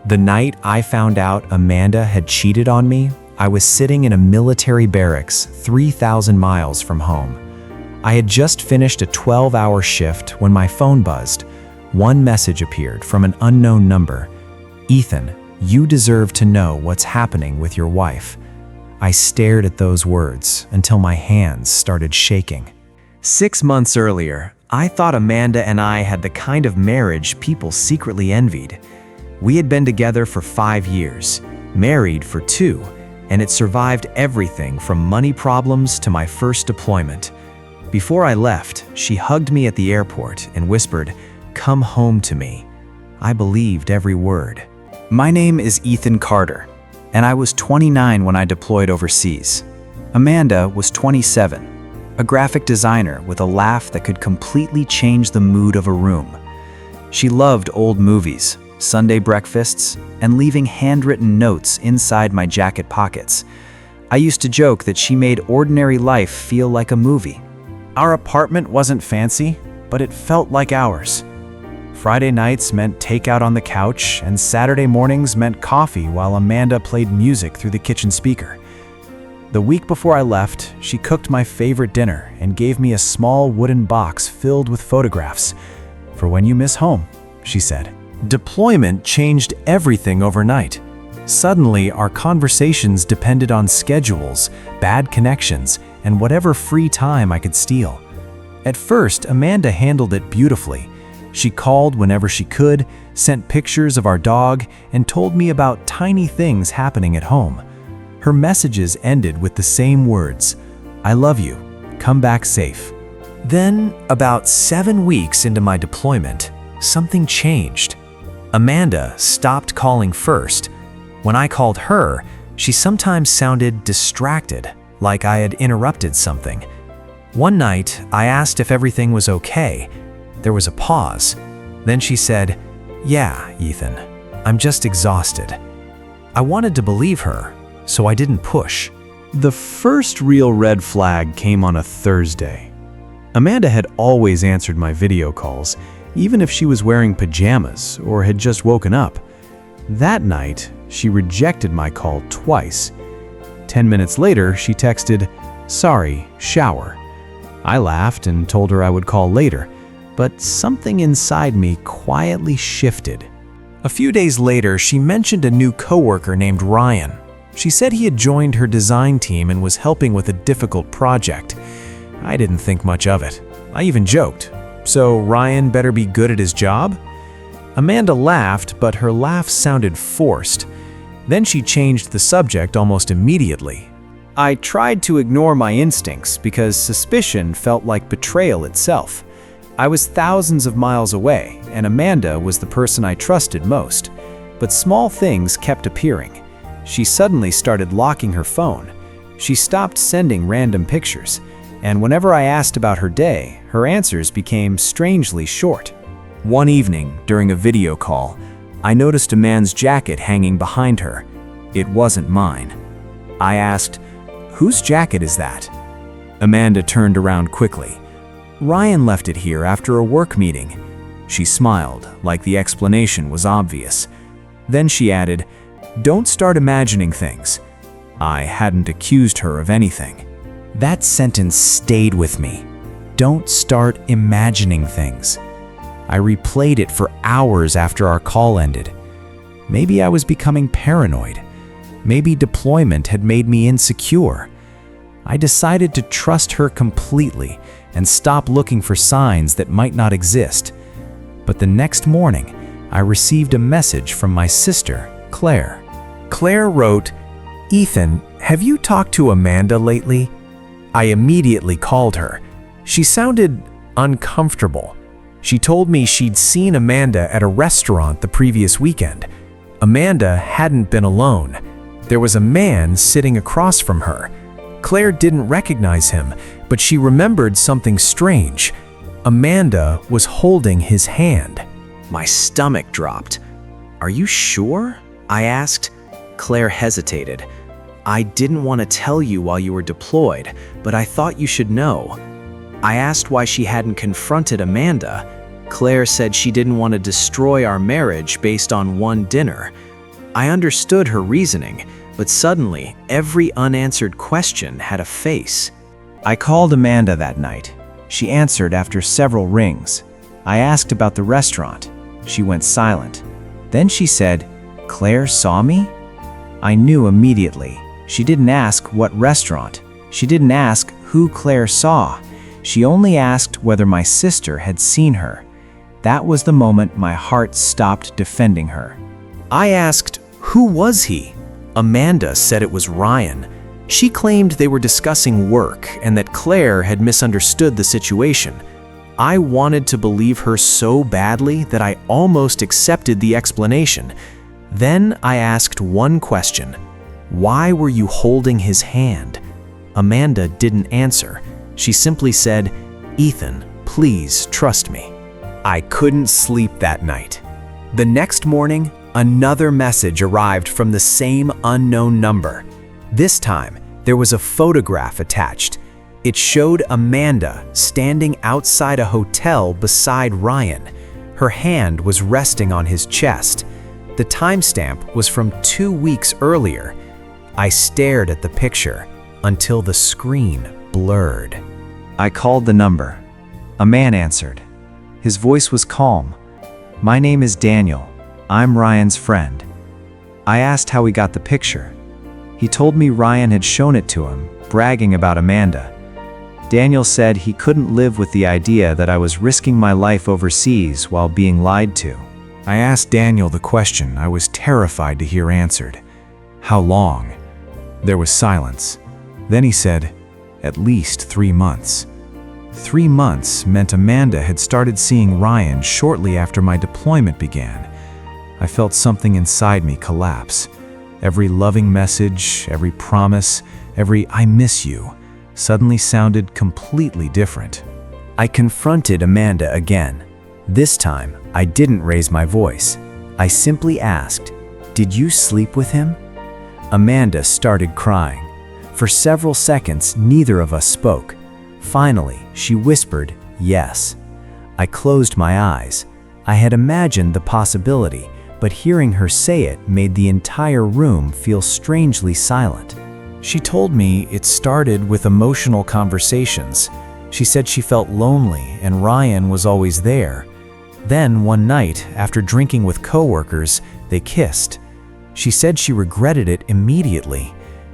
The night I found out Amanda had cheated on me, I was sitting in a military barracks 3,000 miles from home. I had just finished a 12-hour shift when my phone buzzed. One message appeared from an unknown number. "Ethan, you deserve to know what's happening with your wife." I stared at those words until my hands started shaking. 6 months earlier, I thought Amanda and I had the kind of marriage people secretly envied. We had been together for 5 years, married for 2, and it survived everything from money problems to my first deployment. Before I left, she hugged me at the airport and whispered, "Come home to me." I believed every word. My name is Ethan Carter, and I was 29 when I deployed overseas. Amanda was 27, a graphic designer with a laugh that could completely change the mood of a room. She loved old movies, Sunday breakfasts, and leaving handwritten notes inside my jacket pockets. I used to joke that she made ordinary life feel like a movie. Our apartment wasn't fancy, but it felt like ours. Friday nights meant takeout on the couch, and Saturday mornings meant coffee while Amanda played music through the kitchen speaker. The week before I left, she cooked my favorite dinner and gave me a small wooden box filled with photographs. "For when you miss home," she said. Deployment changed everything overnight. Suddenly, our conversations depended on schedules, bad connections, and whatever free time I could steal. At first, Amanda handled it beautifully. She called whenever she could, sent pictures of our dog, and told me about tiny things happening at home. Her messages ended with the same words, "I love you, come back safe." Then, about 7 weeks into my deployment, something changed. Amanda stopped calling first. When I called her, she sometimes sounded distracted, like I had interrupted something. One night, I asked if everything was okay. There was a pause. Then she said, "Yeah, Ethan, I'm just exhausted." I wanted to believe her, so I didn't push. The first real red flag came on a Thursday. Amanda had always answered my video calls, even if she was wearing pajamas or had just woken up. That night, she rejected my call twice. 10 minutes later, she texted, "Sorry, shower." I laughed and told her I would call later, but something inside me quietly shifted. A few days later, she mentioned a new coworker named Ryan. She said he had joined her design team and was helping with a difficult project. I didn't think much of it. I even joked, "So Ryan better be good at his job?" Amanda laughed, but her laugh sounded forced. Then she changed the subject almost immediately. I tried to ignore my instincts because suspicion felt like betrayal itself. I was thousands of miles away, and Amanda was the person I trusted most. But small things kept appearing. She suddenly started locking her phone. She stopped sending random pictures, and whenever I asked about her day, her answers became strangely short. One evening, during a video call, I noticed a man's jacket hanging behind her. It wasn't mine. I asked, "Whose jacket is that?" Amanda turned around quickly. "Ryan left it here after a work meeting." She smiled, like the explanation was obvious. Then she added, "Don't start imagining things." I hadn't accused her of anything. That sentence stayed with me. Don't start imagining things. I replayed it for hours after our call ended. Maybe I was becoming paranoid. Maybe deployment had made me insecure. I decided to trust her completely and stop looking for signs that might not exist. But the next morning, I received a message from my sister, Claire. Claire wrote, "Ethan, have you talked to Amanda lately?" I immediately called her. She sounded uncomfortable. She told me she'd seen Amanda at a restaurant the previous weekend. Amanda hadn't been alone. There was a man sitting across from her. Claire didn't recognize him, but she remembered something strange. Amanda was holding his hand. My stomach dropped. "Are you sure?" I asked. Claire hesitated. "I didn't want to tell you while you were deployed, but I thought you should know." I asked why she hadn't confronted Amanda. Claire said she didn't want to destroy our marriage based on one dinner. I understood her reasoning, but suddenly every unanswered question had a face. I called Amanda that night. She answered after several rings. I asked about the restaurant. She went silent. Then she said, "Claire saw me?" I knew immediately. She didn't ask what restaurant. She didn't ask who Claire saw. She only asked whether my sister had seen her. That was the moment my heart stopped defending her. I asked, who was he? Amanda said it was Ryan. She claimed they were discussing work and that Claire had misunderstood the situation. I wanted to believe her so badly that I almost accepted the explanation. Then I asked one question. Why were you holding his hand? Amanda didn't answer. She simply said, "Ethan, please trust me." I couldn't sleep that night. The next morning, another message arrived from the same unknown number. This time, there was a photograph attached. It showed Amanda standing outside a hotel beside Ryan. Her hand was resting on his chest. The timestamp was from 2 weeks earlier. I stared at the picture until the screen blurred. I called the number. A man answered. His voice was calm. "My name is Daniel. I'm Ryan's friend." I asked how he got the picture. He told me Ryan had shown it to him, bragging about Amanda. Daniel said he couldn't live with the idea that I was risking my life overseas while being lied to. I asked Daniel the question I was terrified to hear answered. How long? There was silence. Then he said, "At least 3 months." 3 months meant Amanda had started seeing Ryan shortly after my deployment began. I felt something inside me collapse. Every loving message, every promise, every "I miss you" suddenly sounded completely different. I confronted Amanda again. This time, I didn't raise my voice. I simply asked, "Did you sleep with him?" Amanda started crying. For several seconds, neither of us spoke. Finally, she whispered, "Yes." I closed my eyes. I had imagined the possibility, but hearing her say it made the entire room feel strangely silent. She told me it started with emotional conversations. She said she felt lonely and Ryan was always there. Then one night, after drinking with coworkers, they kissed. She said she regretted it immediately,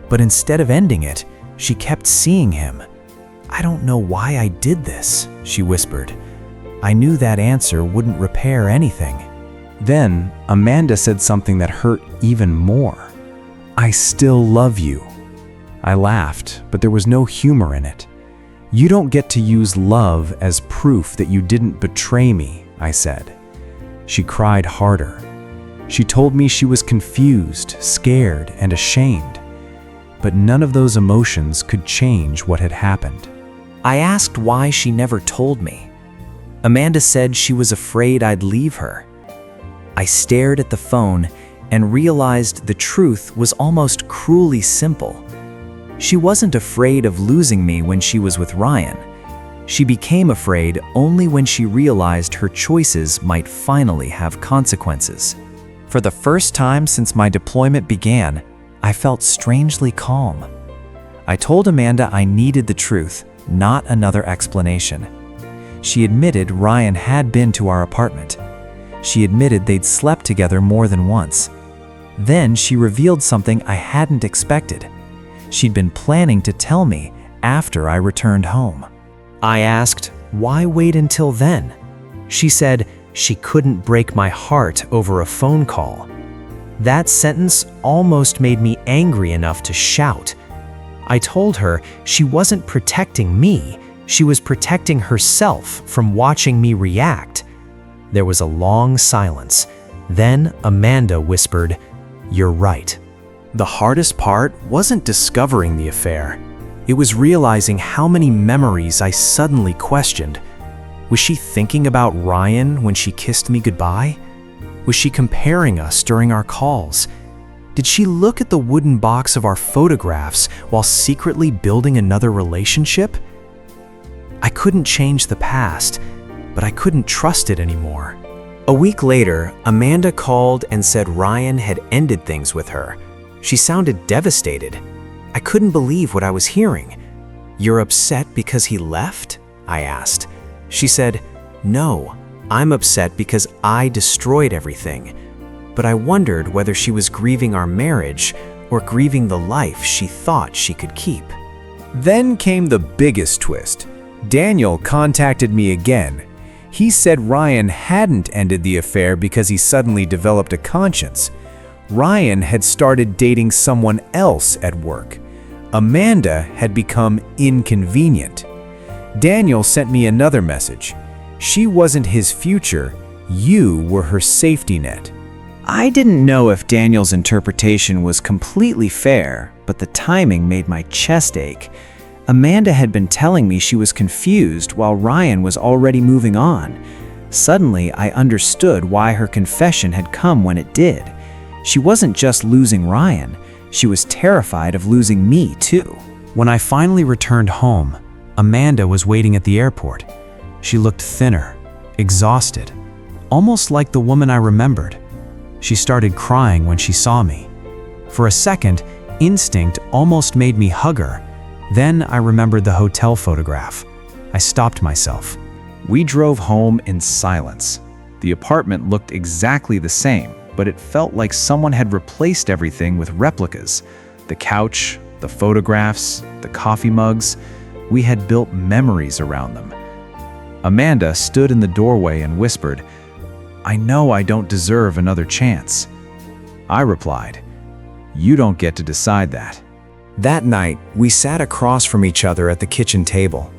but instead of ending it, she kept seeing him. "I don't know why I did this," she whispered. I knew that answer wouldn't repair anything. Then Amanda said something that hurt even more. "I still love you." I laughed, but there was no humor in it. "You don't get to use love as proof that you didn't betray me," I said. She cried harder. She told me she was confused, scared, and ashamed. But none of those emotions could change what had happened. I asked why she never told me. Amanda said she was afraid I'd leave her. I stared at the phone and realized the truth was almost cruelly simple. She wasn't afraid of losing me when she was with Ryan. She became afraid only when she realized her choices might finally have consequences. For the first time since my deployment began, I felt strangely calm. I told Amanda I needed the truth, not another explanation. She admitted Ryan had been to our apartment. She admitted they'd slept together more than once. Then she revealed something I hadn't expected. She'd been planning to tell me after I returned home. I asked, why wait until then? She said she couldn't break my heart over a phone call. That sentence almost made me angry enough to shout. I told her she wasn't protecting me, she was protecting herself from watching me react. There was a long silence. Then Amanda whispered, "You're right." The hardest part wasn't discovering the affair. It was realizing how many memories I suddenly questioned. Was she thinking about Ryan when she kissed me goodbye? Was she comparing us during our calls? Did she look at the wooden box of our photographs while secretly building another relationship? I couldn't change the past, but I couldn't trust it anymore. A week later, Amanda called and said Ryan had ended things with her. She sounded devastated. I couldn't believe what I was hearing. "You're upset because he left?" I asked. She said, "No, I'm upset because I destroyed everything." But I wondered whether she was grieving our marriage or grieving the life she thought she could keep. Then came the biggest twist. Daniel contacted me again. He said Ryan hadn't ended the affair because he suddenly developed a conscience. Ryan had started dating someone else at work. Amanda had become inconvenient. Daniel sent me another message. She wasn't his future, you were her safety net. I didn't know if Daniel's interpretation was completely fair, but the timing made my chest ache. Amanda had been telling me she was confused while Ryan was already moving on. Suddenly, I understood why her confession had come when it did. She wasn't just losing Ryan, she was terrified of losing me too. When I finally returned home, Amanda was waiting at the airport. She looked thinner, exhausted, almost like the woman I remembered. She started crying when she saw me. For a second, instinct almost made me hug her. Then I remembered the hotel photograph. I stopped myself. We drove home in silence. The apartment looked exactly the same, but it felt like someone had replaced everything with replicas. The couch, the photographs, the coffee mugs. We had built memories around them. Amanda stood in the doorway and whispered, "I know I don't deserve another chance." I replied, "You don't get to decide that." That night, we sat across from each other at the kitchen table.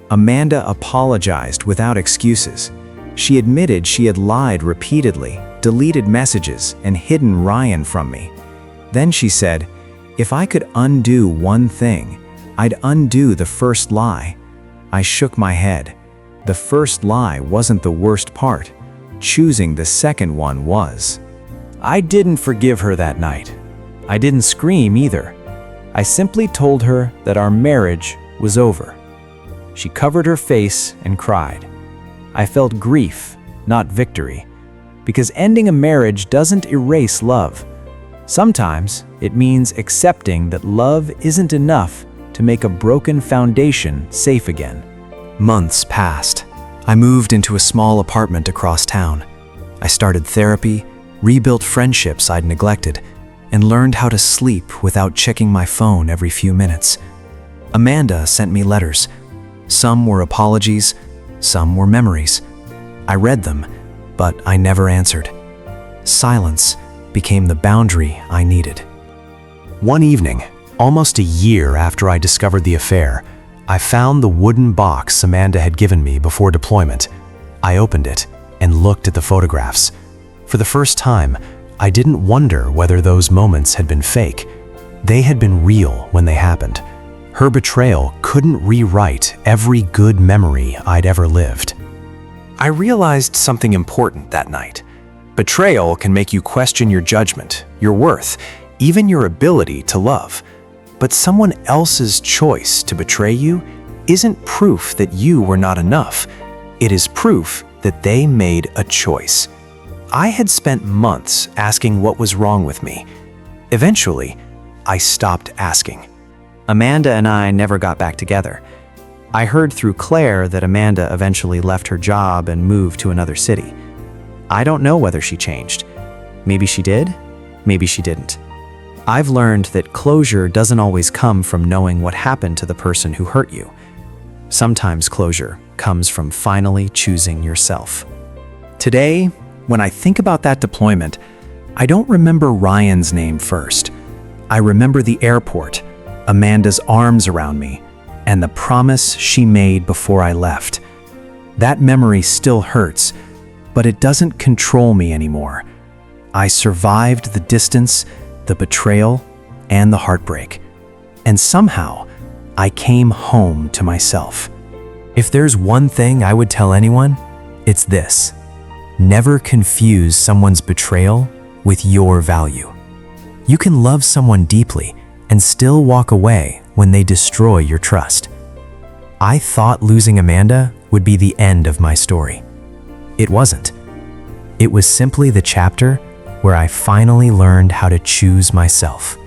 Amanda apologized without excuses. She admitted she had lied repeatedly, deleted messages, and hidden Ryan from me. Then she said, "If I could undo one thing, I'd undo the first lie." I shook my head. The first lie wasn't the worst part. Choosing the second one was. I didn't forgive her that night. I didn't scream either. I simply told her that our marriage was over. She covered her face and cried. I felt grief, not victory, because ending a marriage doesn't erase love. Sometimes it means accepting that love isn't enough to make a broken foundation safe again. Months passed. I moved into a small apartment across town. I started therapy, rebuilt friendships I'd neglected, and learned how to sleep without checking my phone every few minutes. Amanda sent me letters. Some were apologies, some were memories. I read them, but I never answered. Silence became the boundary I needed. One evening, almost a year after I discovered the affair, I found the wooden box Amanda had given me before deployment. I opened it and looked at the photographs. For the first time, I didn't wonder whether those moments had been fake. They had been real when they happened. Her betrayal couldn't rewrite every good memory I'd ever lived. I realized something important that night. Betrayal can make you question your judgment, your worth, even your ability to love. But someone else's choice to betray you isn't proof that you were not enough. It is proof that they made a choice. I had spent months asking what was wrong with me. Eventually, I stopped asking. Amanda and I never got back together. I heard through Claire that Amanda eventually left her job and moved to another city. I don't know whether she changed. Maybe she did, maybe she didn't. I've learned that closure doesn't always come from knowing what happened to the person who hurt you. Sometimes closure comes from finally choosing yourself. Today, when I think about that deployment, I don't remember Ryan's name first. I remember the airport, Amanda's arms around me, and the promise she made before I left. That memory still hurts, but it doesn't control me anymore. I survived the distance, the betrayal, and the heartbreak. And somehow, I came home to myself. If there's one thing I would tell anyone, it's this. Never confuse someone's betrayal with your value. You can love someone deeply and still walk away when they destroy your trust. I thought losing Amanda would be the end of my story. It wasn't. It was simply the chapter where I finally learned how to choose myself.